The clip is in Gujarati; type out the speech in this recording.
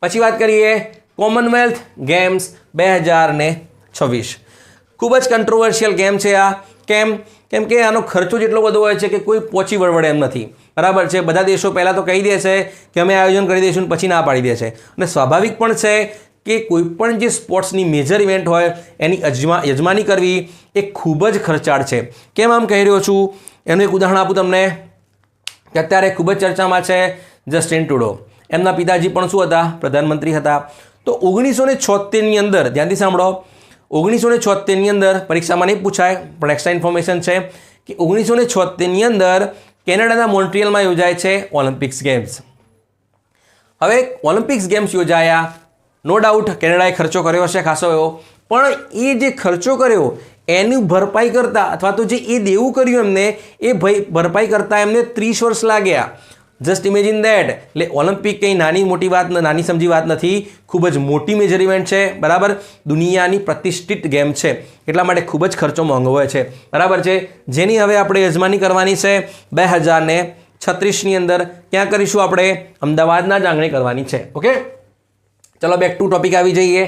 પછી વાત કરીએ કોમનવેલ્થ ગેમ્સ 2026. ખૂબ જ કન્ટ્રોવર્શિયલ ગેમ છે આ. કેમ કે આનો ખર્ચો જેટલો બધો હોય છે કે કોઈ પહોંચી વળવડે એમ નથી, બરાબર છે. બધા દેશો પહેલાં તો કહી દે છે કે અમે આયોજન કરી દઈશું, પછી ના પાડી દે છે. અને સ્વાભાવિક પણ છે કે કોઈ પણ જે સ્પોર્ટ્સની મેજર ઇવેન્ટ હોય એની યજમાની કરવી એ ખૂબ જ ખર્ચાળ છે. કેમ આમ કહી રહ્યો છું? એનું એક ઉદાહરણ આપું તમને કે અત્યારે ખૂબ જ ચર્ચામાં છે જસ્ટિન ટ્રુડો. એમના પિતાજી પણ શું હતા? પ્રધાનમંત્રી હતા. તો 1976ની અંદર, ધ્યાનથી સાંભળો, 1976ની અંદર પરીક્ષામાં નહીં પૂછાય પણ એક્સ્ટ્રા ઇન્ફોર્મેશન છે કે 1976ની અંદર કેનેડાના મોન્ટ્રિયલમાં યોજાય છે ઓલિમ્પિક્સ ગેમ્સ. હવે ઓલિમ્પિક્સ ગેમ્સ યોજાયા, નો ડાઉટ કેનેડાએ ખર્ચો કર્યો હશે ખાસો એવો, પણ એ જે ખર્ચો કર્યો એની ભરપાઈ કરતાં અથવા તો જે એ દેવું કર્યું એમને એ ભરપાઈ કરતાં એમને 30 વર્ષ લાગ્યા. Just imagine that. એટલે ઓલિમ્પિક કંઈ નાની મોટી વાત, નાની સમજી વાત નથી, ખૂબ જ મોટી મેજર ઇવેન્ટ છે, બરાબર. દુનિયાની પ્રતિષ્ઠિત ગેમ છે, એટલા માટે ખૂબ જ ખર્ચો મોંઘો હોય છે, બરાબર છે. જેની હવે આપણે યજમાની કરવાની છે 2036ની અંદર. ક્યાં કરીશું આપણે? અમદાવાદના જ આંગણે કરવાની છે. ઓકે, ચલો બેક ટુ ટોપિક આવી જઈએ.